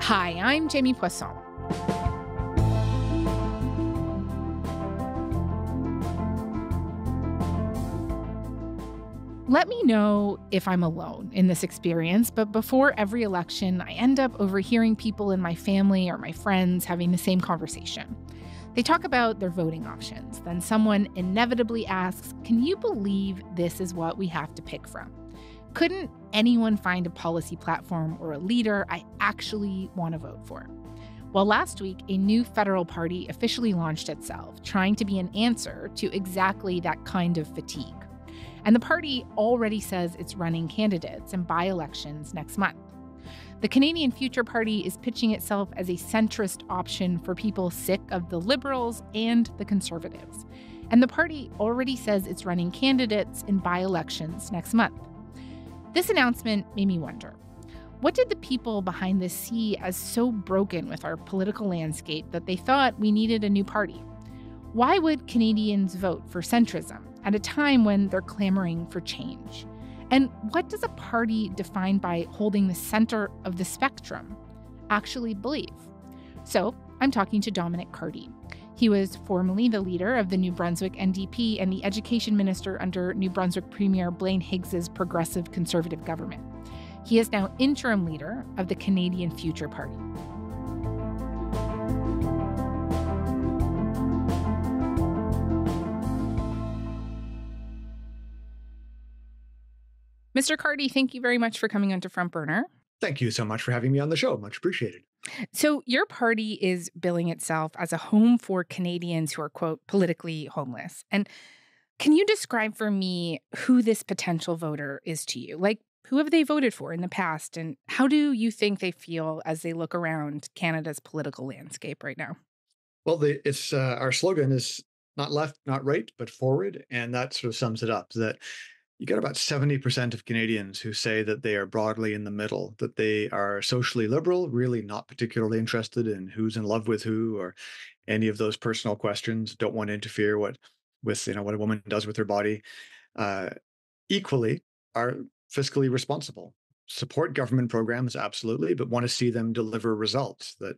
Hi, I'm Jayme Poisson. Let me know if I'm alone in this experience, but before every election, I end up overhearing people in my family or my friends having the same conversation. They talk about their voting options. Then someone inevitably asks, "Can you believe this is what we have to pick from?" Couldn't anyone find a policy platform or a leader I actually want to vote for? Well, last week, a new federal party officially launched itself, trying to be an answer to exactly that kind of fatigue. And the party already says it's running candidates in by-elections next month. The Canadian Future Party is pitching itself as a centrist option for people sick of the Liberals and the Conservatives. And the party already says it's running candidates in by-elections next month. This announcement made me wonder, what did the people behind this see as so broken with our political landscape that they thought we needed a new party? Why would Canadians vote for centrism at a time when they're clamoring for change? And what does a party defined by holding the center of the spectrum actually believe? So I'm talking to Dominic Carty. He was formerly the leader of the New Brunswick NDP and the education minister under New Brunswick Premier Blaine Higgs's progressive conservative government. He is now interim leader of the Canadian Future Party. Mr. Carty, thank you very much for coming onto Front Burner. Thank you so much for having me on the show. Much appreciated. So your party is billing itself as a home for Canadians who are, quote, politically homeless. And can you describe for me who this potential voter is to you? Like, who have they voted for in the past? And how do you think they feel as they look around Canada's political landscape right now? Well, our slogan is not left, not right, but forward. And that sort of sums it up, that you get about 70% of Canadians who say that they are broadly in the middle, that they are socially liberal, really not particularly interested in who's in love with who or any of those personal questions, don't want to interfere with what a woman does with her body. Uh, Equally are fiscally responsible, support government programs, absolutely, but want to see them deliver results, that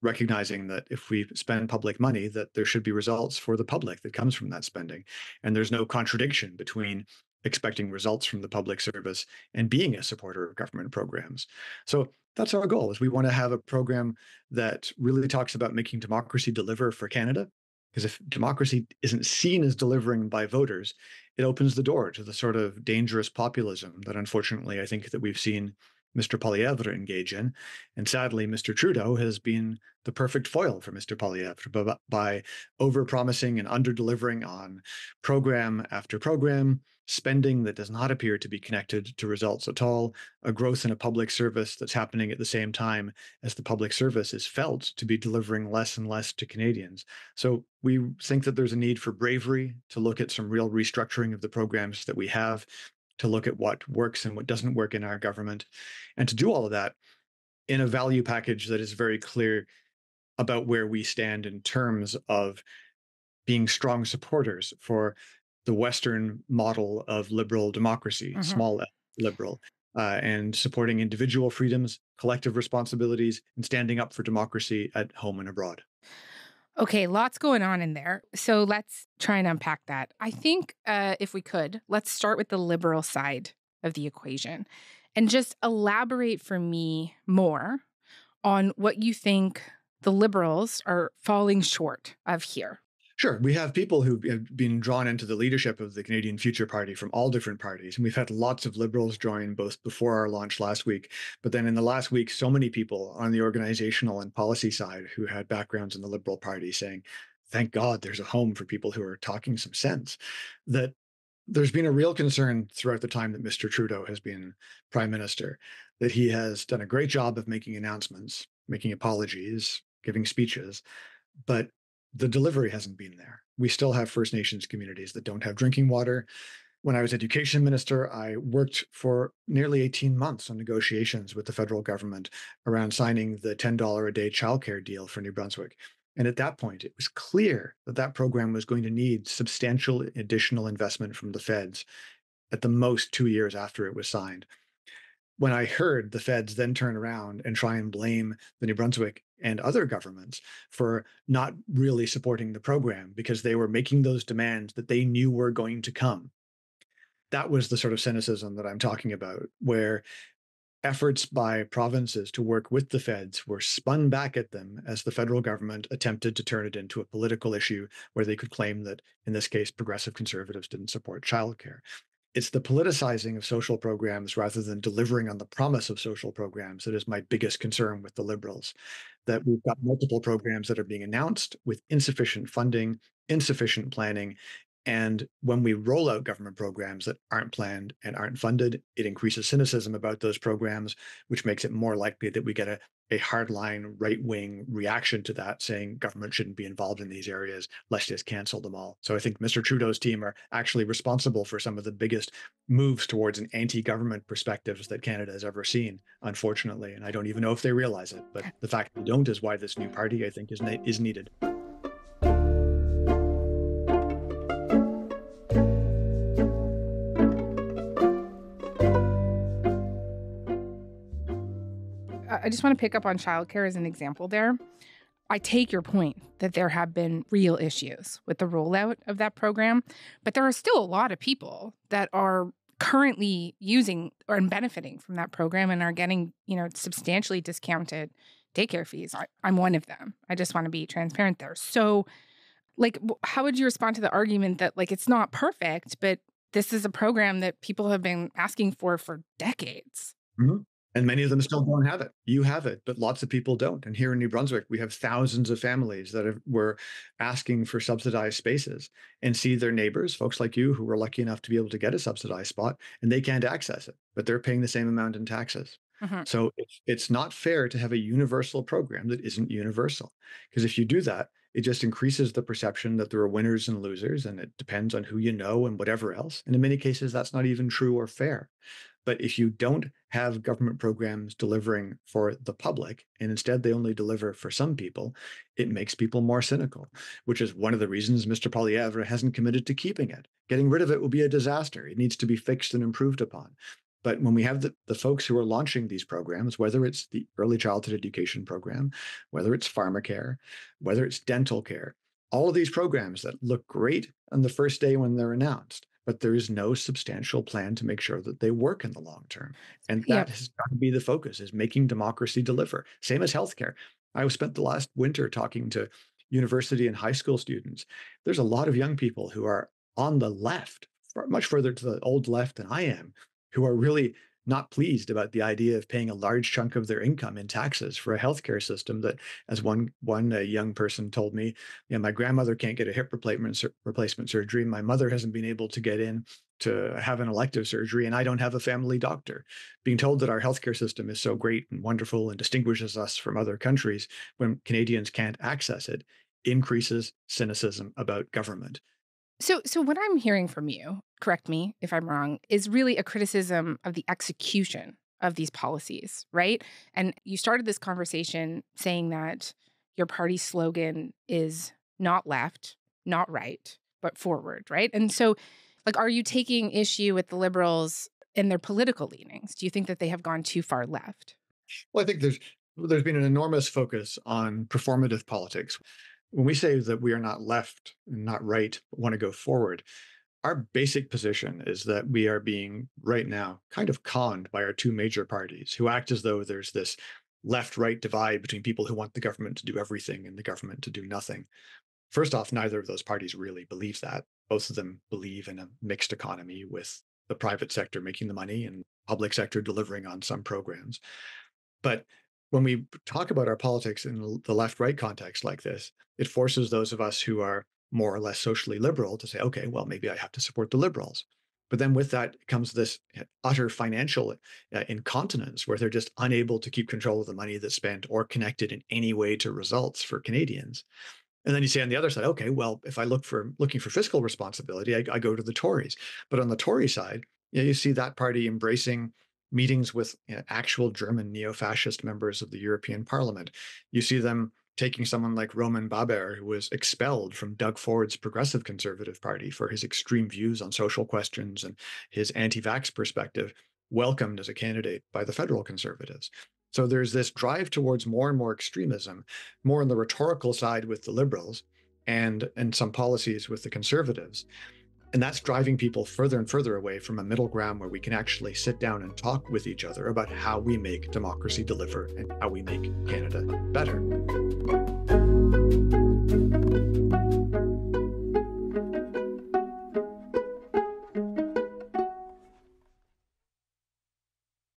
recognizing that if we spend public money, that there should be results for the public that comes from that spending. And there's no contradiction between expecting results from the public service and being a supporter of government programs. So that's our goal, is we want to have a program that really talks about making democracy deliver for Canada. Because if democracy isn't seen as delivering by voters, it opens the door to the sort of dangerous populism that unfortunately I think that we've seen Mr. Poilievre engage in. And sadly, Mr. Trudeau has been the perfect foil for Mr. Poilievre by over-promising and under-delivering on program after program, spending that does not appear to be connected to results at all, a growth in a public service that's happening at the same time as the public service is felt to be delivering less and less to Canadians. So we think that there's a need for bravery to look at some real restructuring of the programs that we have, to look at what works and what doesn't work in our government, and to do all of that in a value package that is very clear about where we stand in terms of being strong supporters for the Western model of liberal democracy, small L liberal, and supporting individual freedoms, collective responsibilities, and standing up for democracy at home and abroad. Okay, lots going on in there. So let's try and unpack that. I think if we could, let's start with the liberal side of the equation and just elaborate for me more on what you think the Liberals are falling short of here. Sure. We have people who have been drawn into the leadership of the Canadian Future Party from all different parties. And we've had lots of Liberals join both before our launch last week. But then in the last week, so many people on the organizational and policy side who had backgrounds in the Liberal Party saying, thank God there's a home for people who are talking some sense, that there's been a real concern throughout the time that Mr. Trudeau has been Prime Minister, that he has done a great job of making announcements, making apologies, giving speeches, but the delivery hasn't been there. We still have First Nations communities that don't have drinking water. When I was education minister, I worked for nearly 18 months on negotiations with the federal government around signing the $10 a day childcare deal for New Brunswick. And at that point, it was clear that that program was going to need substantial additional investment from the feds at the most 2 years after it was signed. when I heard the feds then turn around and try and blame the New Brunswick and other governments for not really supporting the program because they were making those demands that they knew were going to come, that was the sort of cynicism that I'm talking about, where efforts by provinces to work with the feds were spun back at them as the federal government attempted to turn it into a political issue where they could claim that, in this case, progressive conservatives didn't support childcare. It's the politicizing of social programs rather than delivering on the promise of social programs that is my biggest concern with the Liberals. That we've got multiple programs that are being announced with insufficient funding, insufficient planning, and when we roll out government programs that aren't planned and aren't funded, it increases cynicism about those programs, which makes it more likely that we get a hardline right wing reaction to that, saying government shouldn't be involved in these areas. Let's just cancel them all. So I think Mr. Trudeau's team are actually responsible for some of the biggest moves towards an anti government perspectives that Canada has ever seen, unfortunately. And I don't even know if they realize it. But the fact they don't is why this new party, I think, is needed. I just want to pick up on childcare as an example there. I take your point that there have been real issues with the rollout of that program, but there are still a lot of people that are currently using or benefiting from that program and are getting, substantially discounted daycare fees. I'm one of them. I just want to be transparent there. So, how would you respond to the argument that, it's not perfect, but this is a program that people have been asking for decades? Mm-hmm. And many of them still don't have it. You have it, but lots of people don't. And here in New Brunswick, we have thousands of families that were asking for subsidized spaces and see their neighbors, folks like you, who were lucky enough to be able to get a subsidized spot, and they can't access it, but they're paying the same amount in taxes. Mm-hmm. So it's not fair to have a universal program that isn't universal. Because if you do that, it just increases the perception that there are winners and losers, and it depends on who you know and whatever else. And in many cases, that's not even true or fair. But if you don't have government programs delivering for the public, and instead they only deliver for some people, it makes people more cynical, which is one of the reasons Mr. Poilievre hasn't committed to keeping it. Getting rid of it will be a disaster. It needs to be fixed and improved upon. But when we have the folks who are launching these programs, whether it's the early childhood education program, whether it's pharmacare, whether it's dental care, all of these programs that look great on the first day when they're announced, but there is no substantial plan to make sure that they work in the long term. And that has got to be the focus, is making democracy deliver. Same as healthcare. I spent the last winter talking to university and high school students. There's a lot of young people who are on the left, much further to the old left than I am, who are really not pleased about the idea of paying a large chunk of their income in taxes for a healthcare system that, as one young person told me, my grandmother can't get a hip replacement surgery. My mother hasn't been able to get in to have an elective surgery, and I don't have a family doctor. Being told that our healthcare system is so great and wonderful and distinguishes us from other countries when Canadians can't access it increases cynicism about government. So what I'm hearing from you, correct me if I'm wrong, is really a criticism of the execution of these policies, right? And you started this conversation saying that your party's slogan is not left, not right, but forward, right? And so, are you taking issue with the Liberals and their political leanings? Do you think that they have gone too far left? Well, I think there's been an enormous focus on performative politics. When we say that we are not left and not right, but want to go forward, our basic position is that we are being, right now, kind of conned by our two major parties who act as though there's this left-right divide between people who want the government to do everything and the government to do nothing. First off, neither of those parties really believe that. Both of them believe in a mixed economy with the private sector making the money and public sector delivering on some programs. But when we talk about our politics in the left-right context like this, it forces those of us who are more or less socially liberal to say, okay, well, maybe I have to support the Liberals. But then with that comes this utter financial incontinence where they're just unable to keep control of the money that's spent or connected in any way to results for Canadians. And then you say on the other side, okay, well, if I looking for fiscal responsibility, I go to the Tories. But on the Tory side, you see that party embracing meetings with actual German neo-fascist members of the European Parliament. You see them taking someone like Roman Baber, who was expelled from Doug Ford's Progressive Conservative Party for his extreme views on social questions and his anti-vax perspective, welcomed as a candidate by the federal Conservatives. So there's this drive towards more and more extremism, more on the rhetorical side with the Liberals and some policies with the Conservatives. And that's driving people further and further away from a middle ground where we can actually sit down and talk with each other about how we make democracy deliver and how we make Canada better.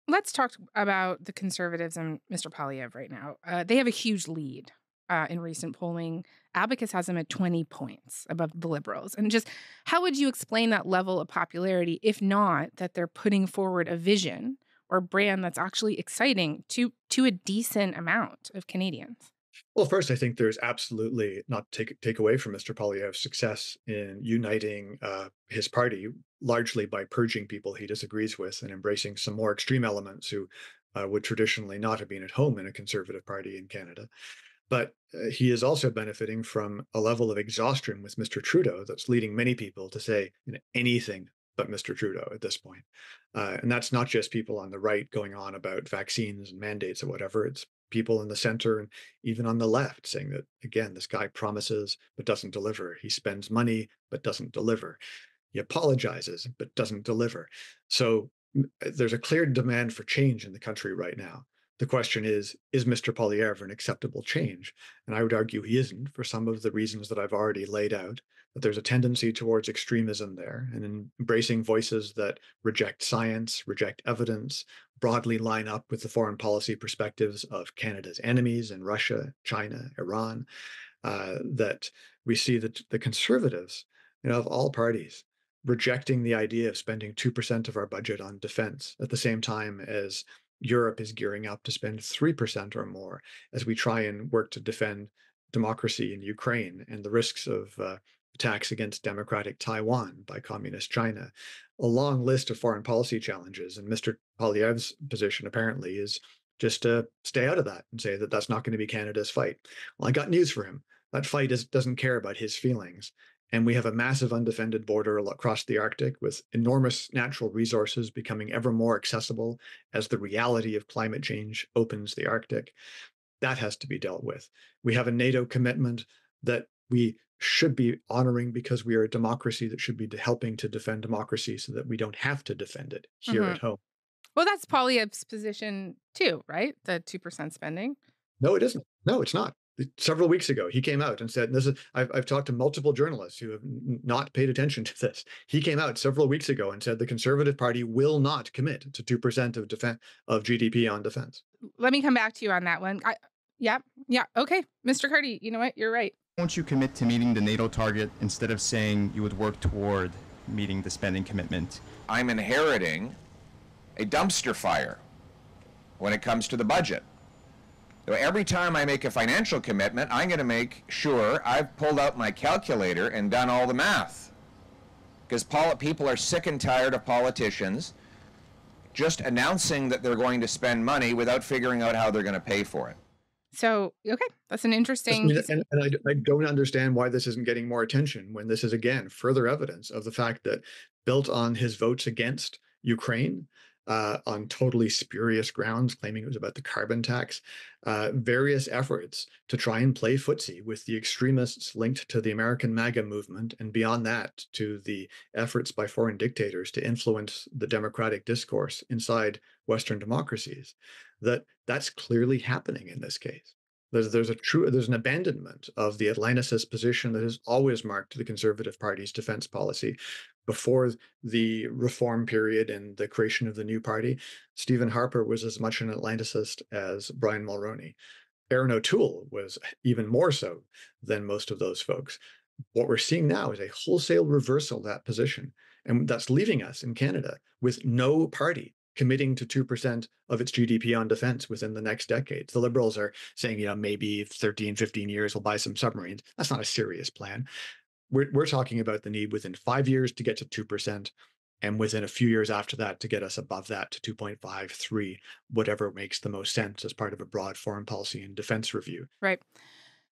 Let's talk about the Conservatives and Mr. Poilievre right now. They have a huge lead in recent polling. Abacus has them at 20 points above the Liberals. And just how would you explain that level of popularity, if not that they're putting forward a vision or brand that's actually exciting to a decent amount of Canadians? Well, first, I think there's absolutely not take away from Mr. Poilievre's success in uniting his party, largely by purging people he disagrees with and embracing some more extreme elements who would traditionally not have been at home in a Conservative party in Canada. But he is also benefiting from a level of exhaustion with Mr. Trudeau that's leading many people to say anything but Mr. Trudeau at this point. And that's not just people on the right going on about vaccines and mandates or whatever. It's people in the center and even on the left saying that, again, this guy promises but doesn't deliver. He spends money but doesn't deliver. He apologizes but doesn't deliver. So there's a clear demand for change in the country right now. The question is Mr. Poilievre an acceptable change? And I would argue he isn't, for some of the reasons that I've already laid out, that there's a tendency towards extremism there and in embracing voices that reject science, reject evidence, broadly line up with the foreign policy perspectives of Canada's enemies in Russia, China, Iran, that we see that the Conservatives, of all parties, rejecting the idea of spending 2% of our budget on defense at the same time as Europe is gearing up to spend 3% or more as we try and work to defend democracy in Ukraine and the risks of attacks against democratic Taiwan by communist China. A long list of foreign policy challenges. And Mr. Poilievre's position apparently is just to stay out of that and say that that's not going to be Canada's fight. Well, I got news for him. That fight doesn't care about his feelings. And we have a massive undefended border across the Arctic with enormous natural resources becoming ever more accessible as the reality of climate change opens the Arctic. That has to be dealt with. We have a NATO commitment that we should be honoring because we are a democracy that should be helping to defend democracy so that we don't have to defend it here at home. Well, that's Poilievre's position too, right? The 2% spending. No, it isn't. No, it's not. Several weeks ago, he came out and said, I've talked to multiple journalists who have not paid attention to this. He came out several weeks ago and said the Conservative Party will not commit to 2% of GDP on defense. Let me come back to you on that one. Yeah. Okay. Mr. Carty, you know what? You're right. Won't you commit to meeting the NATO target instead of saying you would work toward meeting the spending commitment? I'm inheriting a dumpster fire when it comes to the budget. So every time I make a financial commitment, I'm going to make sure I've pulled out my calculator and done all the math. Because people are sick and tired of politicians just announcing that they're going to spend money without figuring out how they're going to pay for it. So, okay, that's an interesting... And I don't understand why this isn't getting more attention when this is, again, further evidence of the fact that built on his votes against Ukraine, on totally spurious grounds, claiming it was about the carbon tax, various efforts to try and play footsie with the extremists linked to the American MAGA movement, and beyond that, to the efforts by foreign dictators to influence the democratic discourse inside Western democracies, that's clearly happening in this case. There's an abandonment of the Atlanticist position that has always marked the Conservative Party's defense policy. Before the reform period and the creation of the new party, Stephen Harper was as much an Atlanticist as Brian Mulroney. Erin O'Toole was even more so than most of those folks. What we're seeing now is a wholesale reversal of that position. And that's leaving us in Canada with no party committing to 2% of its GDP on defense within the next decade. The Liberals are saying, maybe 13, 15 years we'll buy some submarines. That's not a serious plan. We're talking about the need within 5 years to get to 2%, and within a few years after that to get us above that to 2.5, 3, whatever makes the most sense as part of a broad foreign policy and defense review. Right.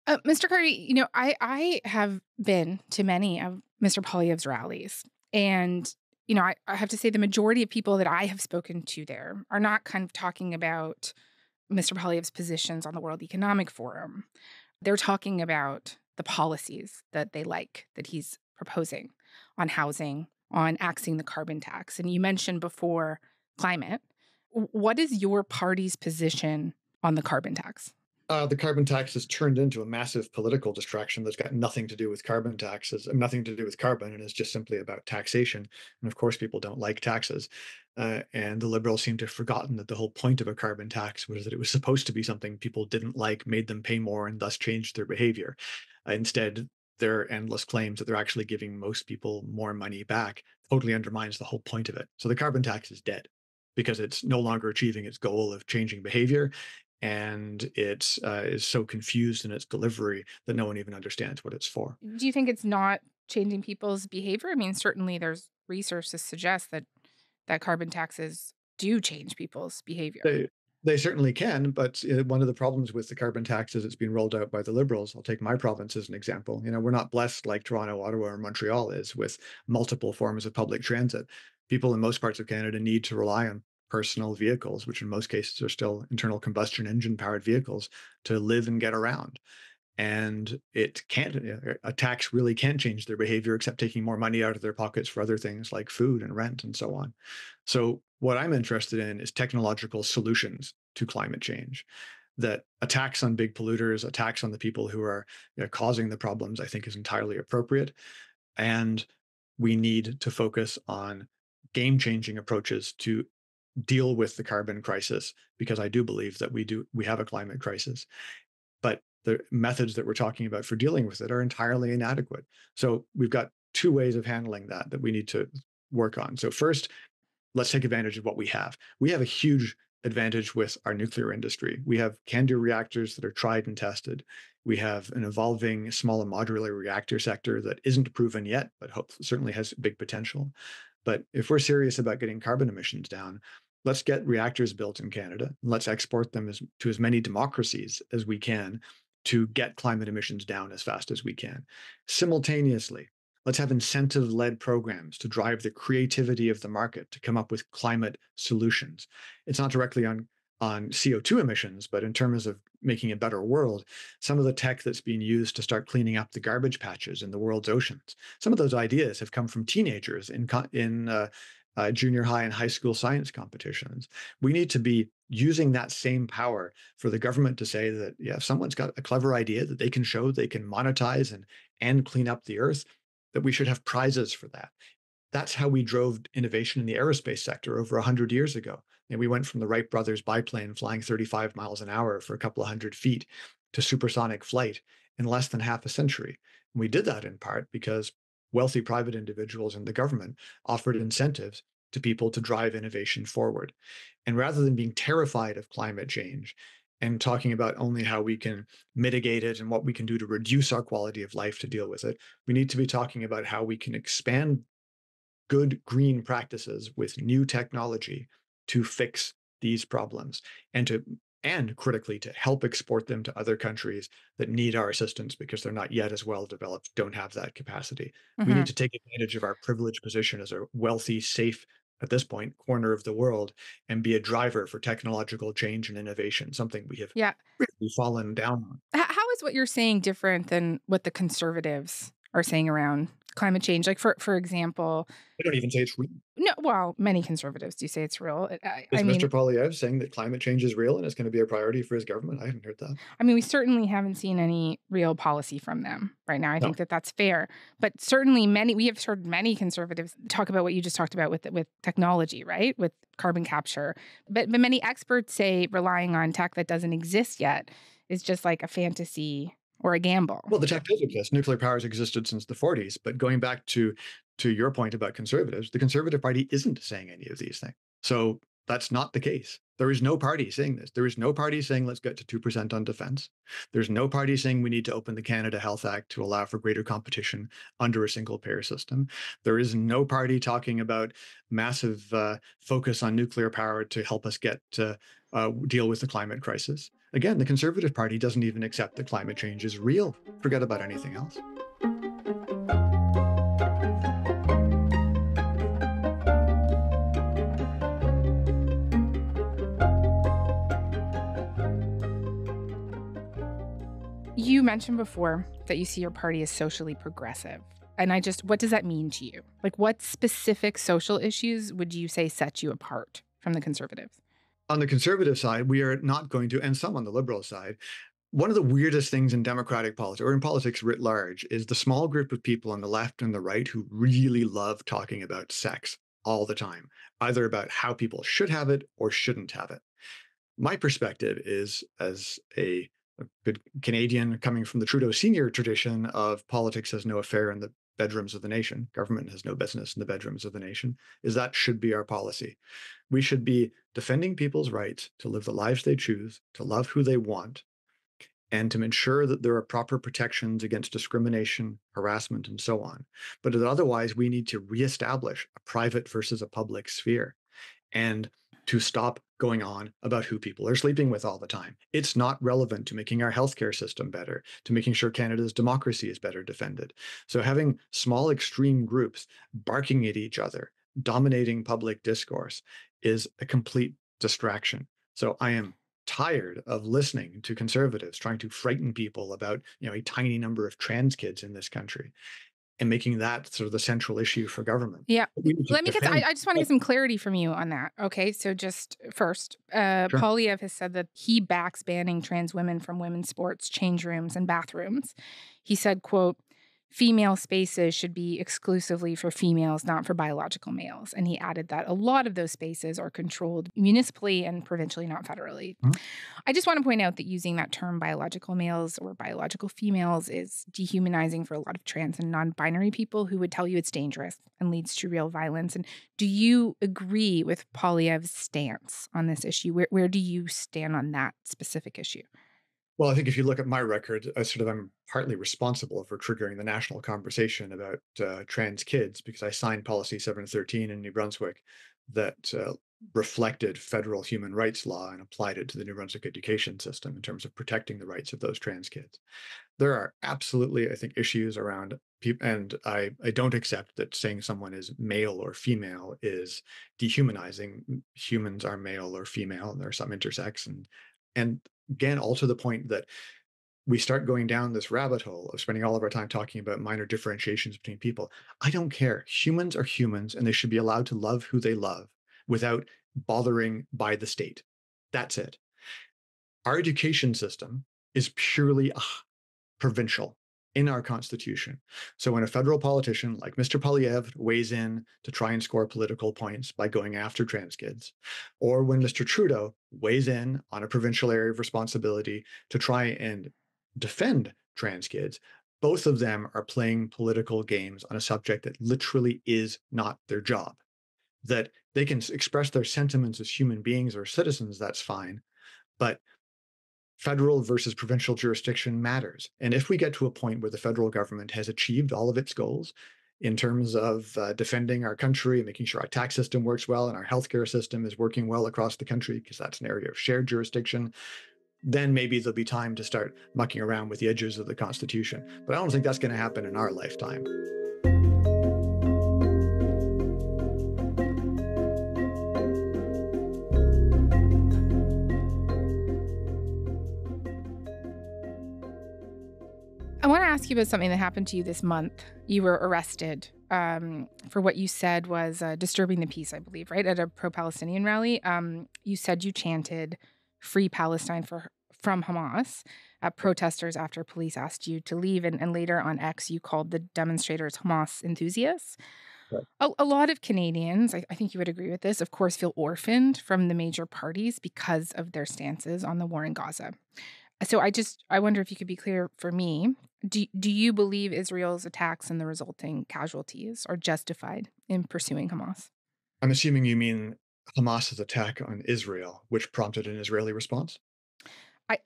Mr. Carty, I have been to many of Mr. Poilievre's rallies, and I have to say the majority of people that I have spoken to there are not kind of talking about Mr. Poilievre's positions on the World Economic Forum. They're talking about the policies that they like, that he's proposing on housing, on axing the carbon tax. And you mentioned before climate. What is your party's position on the carbon tax? The carbon tax has turned into a massive political distraction that's got nothing to do with carbon taxes, nothing to do with carbon, and is just simply about taxation. And of course, people don't like taxes. And the Liberals seem to have forgotten that the whole point of a carbon tax was that it was supposed to be something people didn't like, made them pay more, and thus changed their behavior. Instead, their endless claims that they're actually giving most people more money back totally undermines the whole point of it. So the carbon tax is dead because it's no longer achieving its goal of changing behavior. And it is so confused in its delivery that no one even understands what it's for. Do you think it's not changing people's behavior? I mean, certainly there's research to suggest that carbon taxes do change people's behavior. They certainly can, but one of the problems with the carbon tax is it's been rolled out by the Liberals. I'll take my province as an example. We're not blessed like Toronto, Ottawa, or Montreal is with multiple forms of public transit. People in most parts of Canada need to rely on personal vehicles, which in most cases are still internal combustion engine powered vehicles, to live and get around. And it can't, a tax really can't change their behavior except taking more money out of their pockets for other things like food and rent and so on. So what I'm interested in is technological solutions to climate change. That a tax on big polluters, a tax on the people who are causing the problems, I think is entirely appropriate. And we need to focus on game-changing approaches to deal with the carbon crisis, because I do believe that we have a climate crisis. But the methods that we're talking about for dealing with it are entirely inadequate. So we've got two ways of handling that we need to work on. So first, let's take advantage of what we have. We have a huge advantage with our nuclear industry. We have CANDU reactors that are tried and tested. We have an evolving small and modular reactor sector that isn't proven yet, but certainly has big potential. But if we're serious about getting carbon emissions down, let's get reactors built in Canada. Let's export them to as many democracies as we can to get climate emissions down as fast as we can. Simultaneously, let's have incentive-led programs to drive the creativity of the market to come up with climate solutions. It's not directly on CO2 emissions, but in terms of making a better world, some of the tech that's being used to start cleaning up the garbage patches in the world's oceans, some of those ideas have come from teenagers in junior high and high school science competitions. We need to be using that same power for the government to say that, if someone's got a clever idea that they can show they can monetize and clean up the earth, that we should have prizes for that. That's how we drove innovation in the aerospace sector over 100 years ago. And we went from the Wright brothers biplane flying 35 miles an hour for a couple of 100 feet to supersonic flight in less than half a century. And we did that in part because wealthy private individuals and the government offered incentives to people to drive innovation forward. And rather than being terrified of climate change and talking about only how we can mitigate it and what we can do to reduce our quality of life to deal with it, we need to be talking about how we can expand good green practices with new technology to fix these problems and critically to help export them to other countries that need our assistance because they're not yet as well developed, don't have that capacity. We need to take advantage of our privileged position as a wealthy, safe, at this point, corner of the world and be a driver for technological change and innovation, something we have really fallen down on. How is what you're saying different than what the conservatives are saying around climate change? Like, for example... They don't even say it's real. No, well, many conservatives do say it's real. Is Mr. Poilievre saying that climate change is real and it's going to be a priority for his government? I haven't heard that. I mean, we certainly haven't seen any real policy from them right now. I think that's fair. But certainly we have heard many conservatives talk about what you just talked about with technology, right? With carbon capture. But many experts say relying on tech that doesn't exist yet is just like a fantasy or a gamble. Well, the tech does exist. Nuclear power has existed since the 40s. But going back to your point about conservatives, the Conservative Party isn't saying any of these things. So that's not the case. There is no party saying this. There is no party saying let's get to 2% on defense. There's no party saying we need to open the Canada Health Act to allow for greater competition under a single payer system. There is no party talking about massive focus on nuclear power to help us get deal with the climate crisis. Again, the Conservative Party doesn't even accept that climate change is real. Forget about anything else. You mentioned before that you see your party as socially progressive. And what does that mean to you? Like, what specific social issues would you say set you apart from the Conservatives? On the Conservative side, we are not going to, and some on the Liberal side, one of the weirdest things in democratic politics, or in politics writ large, is the small group of people on the left and the right who really love talking about sex all the time, either about how people should have it or shouldn't have it. My perspective is, as a good Canadian coming from the Trudeau senior tradition of politics has no affair in the bedrooms of the nation, government has no business in the bedrooms of the nation, is that should be our policy. We should be defending people's rights to live the lives they choose, to love who they want, and to ensure that there are proper protections against discrimination, harassment, and so on. But otherwise, we need to reestablish a private versus a public sphere and to stop going on about who people are sleeping with all the time. It's not relevant to making our healthcare system better, to making sure Canada's democracy is better defended. So having small extreme groups barking at each other, dominating public discourse, is a complete distraction. So I am tired of listening to Conservatives trying to frighten people about, a tiny number of trans kids in this country, and making that sort of the central issue for government. Yeah. Let me get I just want to get some clarity from you on that. Okay. So just first, Sure. Poilievre has said that he backs banning trans women from women's sports, change rooms, and bathrooms. He said, quote, female spaces should be exclusively for females, not for biological males. And he added that a lot of those spaces are controlled municipally and provincially, not federally. Mhm. I just want to point out that using that term biological males or biological females is dehumanizing for a lot of trans and non-binary people who would tell you it's dangerous and leads to real violence. And do you agree with Poilievre's stance on this issue? Where do you stand on that specific issue? Well, I think if you look at my record, I'm partly responsible for triggering the national conversation about trans kids, because I signed Policy 713 in New Brunswick that reflected federal human rights law and applied it to the New Brunswick education system in terms of protecting the rights of those trans kids. There are absolutely, I think, issues around people, and I don't accept that saying someone is male or female is dehumanizing. Humans are male or female, and there are some intersex, and again, all to the point that we start going down this rabbit hole of spending all of our time talking about minor differentiations between people. I don't care. Humans are humans, and they should be allowed to love who they love without bothering by the state. That's it. Our education system is purely provincial in our Constitution. So when a federal politician like Mr. Poilievre weighs in to try and score political points by going after trans kids, or when Mr. Trudeau weighs in on a provincial area of responsibility to try and defend trans kids, both of them are playing political games on a subject that literally is not their job. That they can express their sentiments as human beings or citizens, that's fine, but federal versus provincial jurisdiction matters. And if we get to a point where the federal government has achieved all of its goals in terms of defending our country and making sure our tax system works well and our healthcare system is working well across the country, because that's an area of shared jurisdiction, then maybe there'll be time to start mucking around with the edges of the Constitution. But I don't think that's going to happen in our lifetime. I want to ask you about something that happened to you this month. You were arrested for what you said was disturbing the peace, I believe, right? At a pro-Palestinian rally. You said you chanted "Free Palestine" from Hamas at protesters after police asked you to leave. And later on X, you called the demonstrators Hamas enthusiasts. Right. A lot of Canadians, I think you would agree with this, of course, feel orphaned from the major parties because of their stances on the war in Gaza. So I wonder if you could be clear for me. Do you believe Israel's attacks and the resulting casualties are justified in pursuing Hamas? I'm assuming you mean Hamas's attack on Israel, which prompted an Israeli response?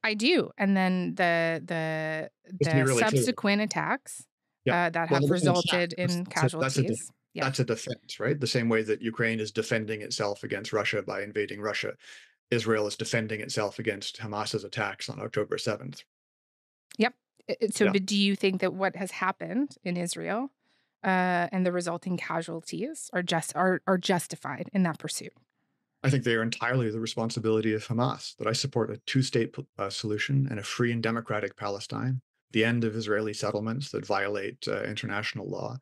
I do. And then the really subsequent attacks that have resulted in casualties. That's a defense, right? The same way that Ukraine is defending itself against Russia by invading Russia, Israel is defending itself against Hamas's attacks on October 7th. Yep. So but do you think that what has happened in Israel and the resulting casualties are justified in that pursuit? I think they are entirely the responsibility of Hamas, that I support a two-state solution and a free and democratic Palestine, the end of Israeli settlements that violate international law,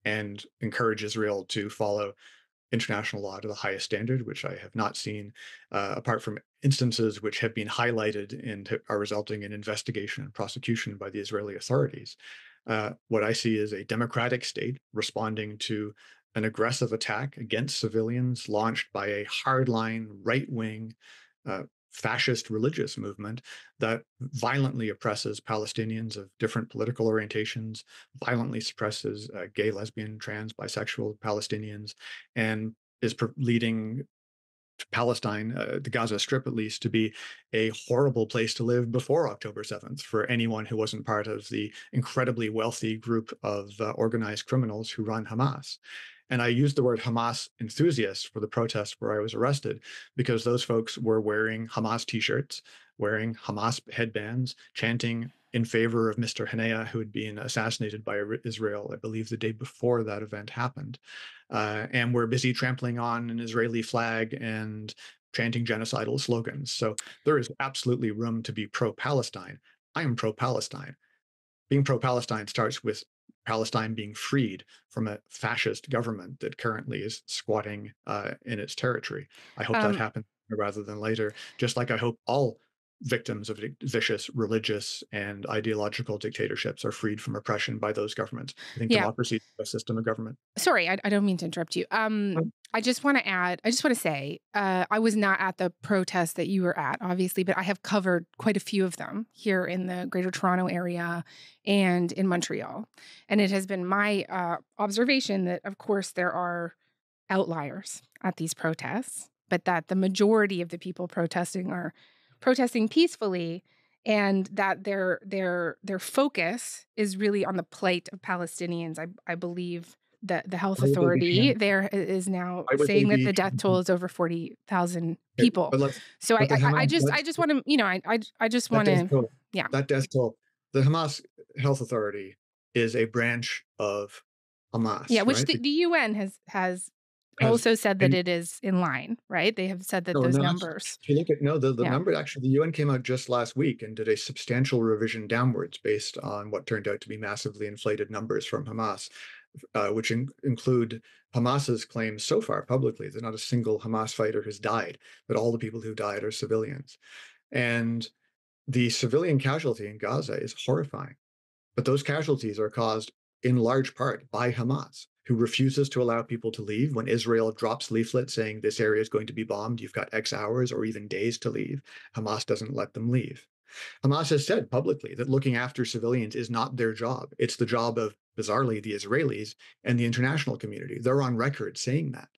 and encourage Israel to follow international law to the highest standard, which I have not seen, apart from instances which have been highlighted and are resulting in investigation and prosecution by the Israeli authorities. What I see is a democratic state responding to an aggressive attack against civilians launched by a hardline, right-wing, fascist religious movement that violently oppresses Palestinians of different political orientations, violently suppresses gay, lesbian, trans, bisexual Palestinians, and is leading Palestine, the Gaza Strip at least, to be a horrible place to live before October 7th for anyone who wasn't part of the incredibly wealthy group of organized criminals who run Hamas. And I used the word Hamas enthusiasts for the protest where I was arrested because those folks were wearing Hamas t-shirts, wearing Hamas headbands, chanting in favor of Mr. Haniyeh, who had been assassinated by Israel, I believe the day before that event happened. And were busy trampling on an Israeli flag and chanting genocidal slogans. So there is absolutely room to be pro-Palestine. I am pro-Palestine. Being pro-Palestine starts with Palestine being freed from a fascist government that currently is squatting in its territory. I hope that happens rather than later, just like I hope all victims of vicious religious and ideological dictatorships are freed from oppression by those governments. I think democracy is a system of government. Sorry, I don't mean to interrupt you. I just want to say, I was not at the protest that you were at, obviously, but I have covered quite a few of them here in the Greater Toronto area and in Montreal. And it has been my observation that, of course, there are outliers at these protests, but that the majority of the people protesting are protesting peacefully, and that their focus is really on the plight of Palestinians. I believe that the health authority there is now saying that the death toll is over 40,000 people. So I just want to, I just want to, that death toll. The Hamas Health Authority is a branch of Hamas. Yeah, which the UN has also said that it is in line, right? They have said that those numbers. If you look at the number, actually, the UN came out just last week and did a substantial revision downwards based on what turned out to be massively inflated numbers from Hamas, which include Hamas's claims so far publicly that not a single Hamas fighter has died, that all the people who died are civilians. And the civilian casualty in Gaza is horrifying. But those casualties are caused in large part by Hamas, who refuses to allow people to leave. When Israel drops leaflets saying this area is going to be bombed, you've got X hours or even days to leave, Hamas doesn't let them leave. Hamas has said publicly that looking after civilians is not their job. It's the job of, bizarrely, the Israelis and the international community. They're on record saying that.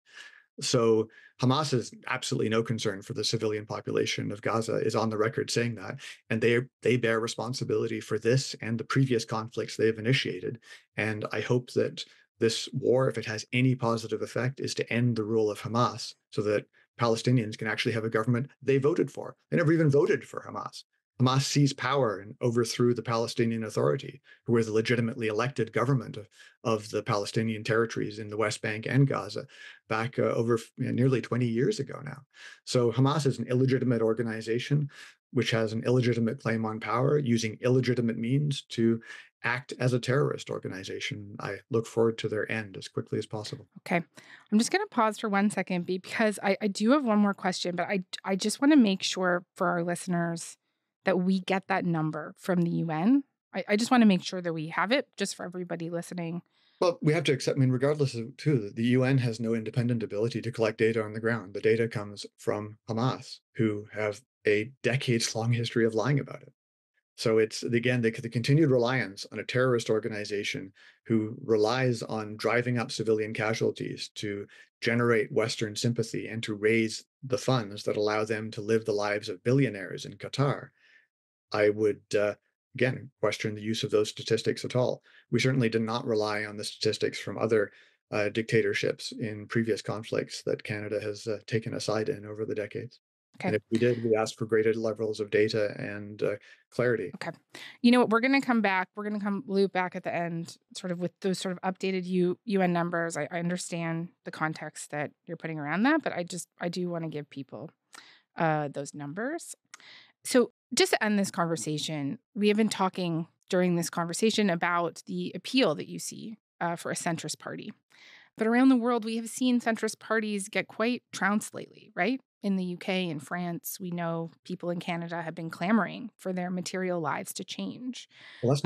So Hamas has absolutely no concern for the civilian population of Gaza, is on the record saying that, and they bear responsibility for this and the previous conflicts they've initiated. And I hope that this war, if it has any positive effect, is to end the rule of Hamas so that Palestinians can actually have a government they voted for. They never even voted for Hamas. Hamas seized power and overthrew the Palestinian Authority, who was the legitimately elected government of the Palestinian territories in the West Bank and Gaza back over nearly 20 years ago now. So Hamas is an illegitimate organization which has an illegitimate claim on power, using illegitimate means to act as a terrorist organization. I look forward to their end as quickly as possible. Okay. I'm just going to pause for 1 second because I do have one more question, but I just want to make sure for our listeners that we get that number from the UN. I just want to make sure that we have it just for everybody listening. Well, we have to accept, regardless of, too, the UN has no independent ability to collect data on the ground. The data comes from Hamas, who have a decades-long history of lying about it. So it's, again, the continued reliance on a terrorist organization who relies on driving up civilian casualties to generate Western sympathy and to raise the funds that allow them to live the lives of billionaires in Qatar. I would, again, question the use of those statistics at all. We certainly did not rely on the statistics from other dictatorships in previous conflicts that Canada has taken a side in over the decades. And if we did, we asked for greater levels of data and clarity. Okay. You know what? We're going to come back. We're going to loop back at the end, sort of with those sort of updated UN numbers. I understand the context that you're putting around that, but I do want to give people those numbers. So just to end this conversation, we have been talking during this conversation about the appeal that you see for a centrist party. But around the world, we have seen centrist parties get quite trounced lately, right? In the UK and France, we know people in Canada have been clamoring for their material lives to change. Well, that's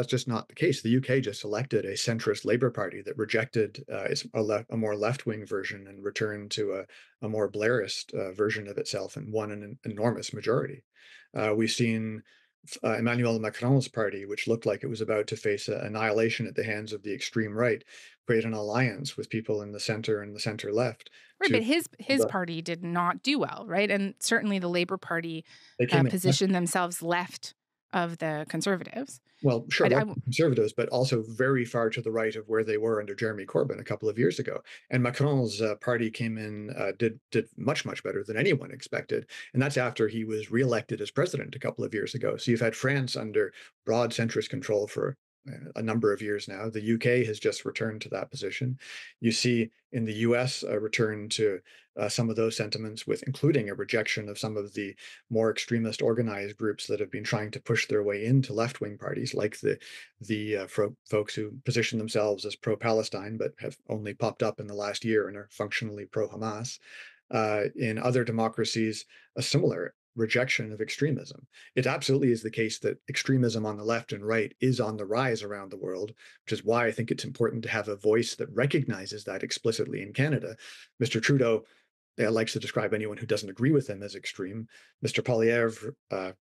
just not the case. The UK just elected a centrist Labour Party that rejected a more left-wing version and returned to a more Blairist version of itself and won an enormous majority. We've seen Emmanuel Macron's party, which looked like it was about to face annihilation at the hands of the extreme right, create an alliance with people in the center and the center left. Right, but his party did not do well, right? And certainly the Labour Party positioned themselves left of the Conservatives. Well, sure, Conservatives, but also very far to the right of where they were under Jeremy Corbyn a couple of years ago. And Macron's party came in, did much, much better than anyone expected. And that's after he was reelected as president a couple of years ago. So you've had France under broad centrist control for a number of years now. The UK has just returned to that position. You see in the US a return to some of those sentiments, with including a rejection of some of the more extremist organized groups that have been trying to push their way into left-wing parties, like the folks who position themselves as pro-Palestine but have only popped up in the last year and are functionally pro-Hamas. In other democracies, a similar rejection of extremism. It absolutely is the case that extremism on the left and right is on the rise around the world, which is why I think it's important to have a voice that recognizes that explicitly in Canada. Mr. Trudeau likes to describe anyone who doesn't agree with him as extreme. Mr. Poilievre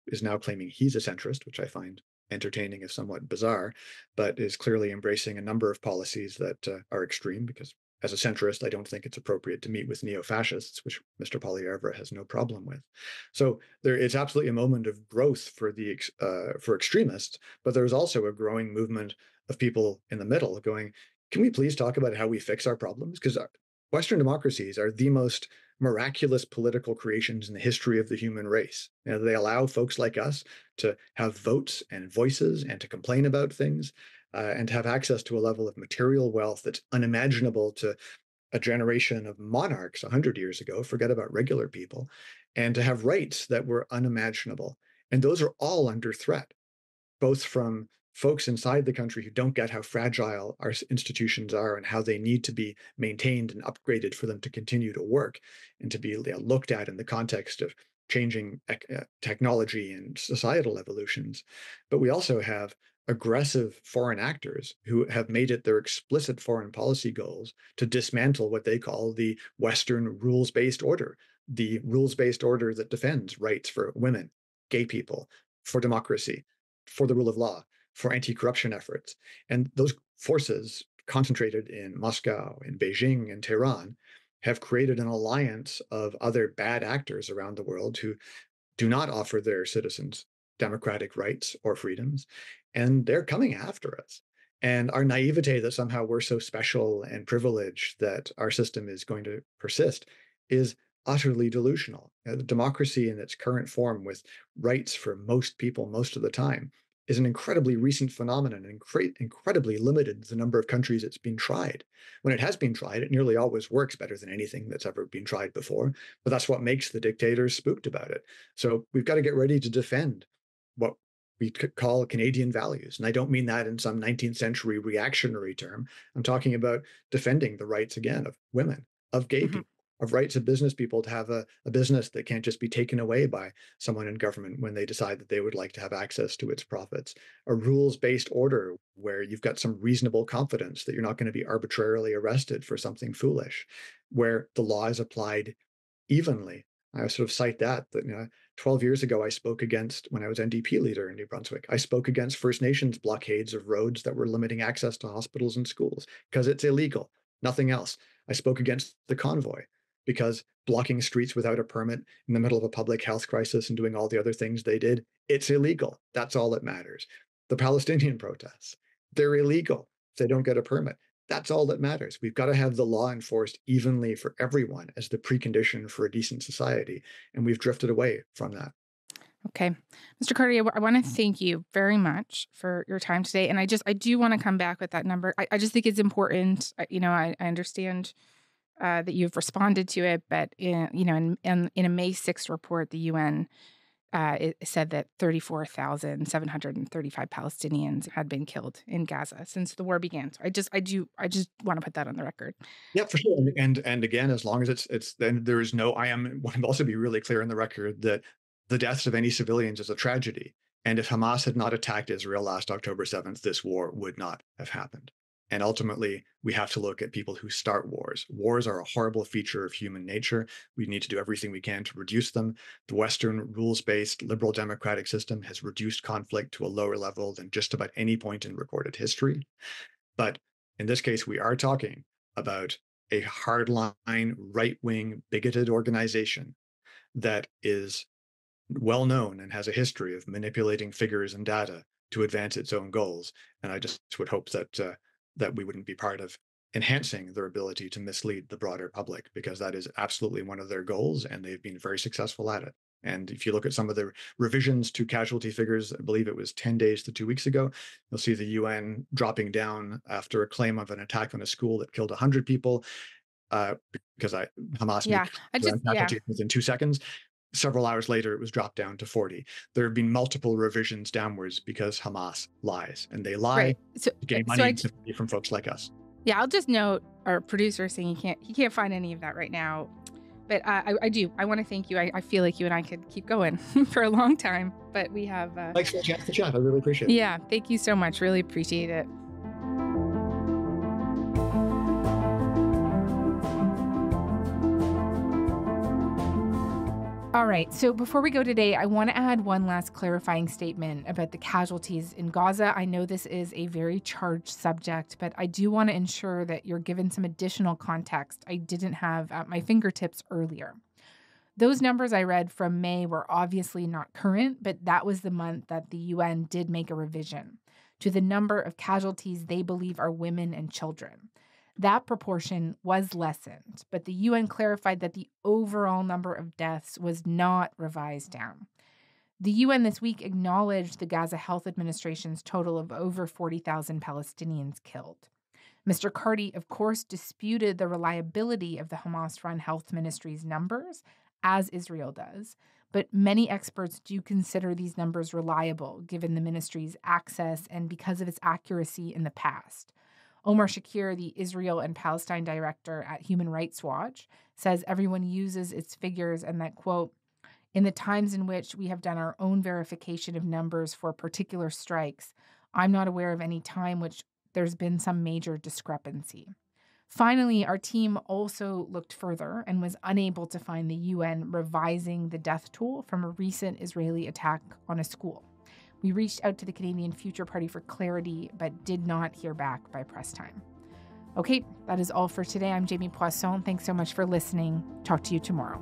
is now claiming he's a centrist, which I find entertaining if somewhat bizarre, but is clearly embracing a number of policies that are extreme, because as a centrist, I don't think it's appropriate to meet with neo-fascists, which Mr. Poilievre has no problem with. So there is absolutely a moment of growth for for extremists, but there's also a growing movement of people in the middle going, can we please talk about how we fix our problems? Because Western democracies are the most miraculous political creations in the history of the human race. You know, they allow folks like us to have votes and voices and to complain about things. And have access to a level of material wealth that's unimaginable to a generation of monarchs 100 years ago, forget about regular people, and to have rights that were unimaginable. And those are all under threat, both from folks inside the country who don't get how fragile our institutions are and how they need to be maintained and upgraded for them to continue to work and to be looked at in the context of changing technology and societal evolutions. But we also have aggressive foreign actors who have made it their explicit foreign policy goals to dismantle what they call the Western rules-based order, the rules-based order that defends rights for women, gay people, for democracy, for the rule of law, for anti-corruption efforts. And those forces concentrated in Moscow, in Beijing, and Tehran have created an alliance of other bad actors around the world who do not offer their citizens democratic rights or freedoms, and they're coming after us. And our naivete that somehow we're so special and privileged that our system is going to persist is utterly delusional. The democracy in its current form, with rights for most people most of the time, is an incredibly recent phenomenon and incredibly limited the number of countries it's been tried. When it has been tried, it nearly always works better than anything that's ever been tried before, but that's what makes the dictators spooked about it. So we've got to get ready to defend what we could call Canadian values. And I don't mean that in some 19th century reactionary term. I'm talking about defending the rights, again, of women, of gay people, of rights of business people to have a business that can't just be taken away by someone in government when they decide that they would like to have access to its profits. A rules-based order where you've got some reasonable confidence that you're not going to be arbitrarily arrested for something foolish, where the law is applied evenly. I sort of cite that 12 years ago, I spoke against, when I was NDP leader in New Brunswick, I spoke against First Nations blockades of roads that were limiting access to hospitals and schools because it's illegal, nothing else. I spoke against the convoy because blocking streets without a permit in the middle of a public health crisis and doing all the other things they did, it's illegal. That's all that matters. The Palestinian protests, they're illegal if they don't get a permit. That's all that matters. We've got to have the law enforced evenly for everyone as the precondition for a decent society. And we've drifted away from that. Okay. Mr. Carty, I want to thank you very much for your time today. And I do want to come back with that number. I just think it's important. I understand that you've responded to it, but in a May 6th report, the UN it said that 34,735 Palestinians had been killed in Gaza since the war began. So I just want to put that on the record. Yeah, for sure. And again, as long as it's then there is no, I want to also be really clear on the record that the deaths of any civilians is a tragedy. And if Hamas had not attacked Israel last October 7th, this war would not have happened. And ultimately, we have to look at people who start wars. Wars are a horrible feature of human nature. We need to do everything we can to reduce them. The Western rules-based liberal democratic system has reduced conflict to a lower level than just about any point in recorded history. But in this case, we are talking about a hardline, right-wing, bigoted organization that is well known and has a history of manipulating figures and data to advance its own goals. And I just would hope that we wouldn't be part of enhancing their ability to mislead the broader public, because that is absolutely one of their goals, and they've been very successful at it. And if you look at some of the revisions to casualty figures, I believe it was 10 days to 2 weeks ago, you'll see the UN dropping down after a claim of an attack on a school that killed 100 people, because Hamas casualties within 2 seconds. Several hours later, it was dropped down to 40. There have been multiple revisions downwards because Hamas lies, and they lie to gain money and sympathy from folks like us. Yeah, I'll just note our producer saying he can't find any of that right now, but I want to thank you. I feel like you and I could keep going for a long time, but we have. Thanks for the chance to chat. I really appreciate it. Yeah, thank you so much. Really appreciate it. All right, so before we go today, I want to add one last clarifying statement about the casualties in Gaza. I know this is a very charged subject, but I do want to ensure that you're given some additional context I didn't have at my fingertips earlier. Those numbers I read from May were obviously not current, but that was the month that the UN did make a revision to the number of casualties they believe are women and children. That proportion was lessened, but the UN clarified that the overall number of deaths was not revised down. The UN this week acknowledged the Gaza Health Administration's total of over 40,000 Palestinians killed. Mr. Carty, of course, disputed the reliability of the Hamas-run health ministry's numbers, as Israel does, but many experts do consider these numbers reliable, given the ministry's access and because of its accuracy in the past. Omar Shakir, the Israel and Palestine director at Human Rights Watch, says everyone uses its figures and that, quote, in the times in which we have done our own verification of numbers for particular strikes, I'm not aware of any time which there's been some major discrepancy. Finally, our team also looked further and was unable to find the UN revising the death toll from a recent Israeli attack on a school. We reached out to the Canadian Future Party for clarity, but did not hear back by press time. Okay, that is all for today. I'm Jayme Poisson. Thanks so much for listening. Talk to you tomorrow.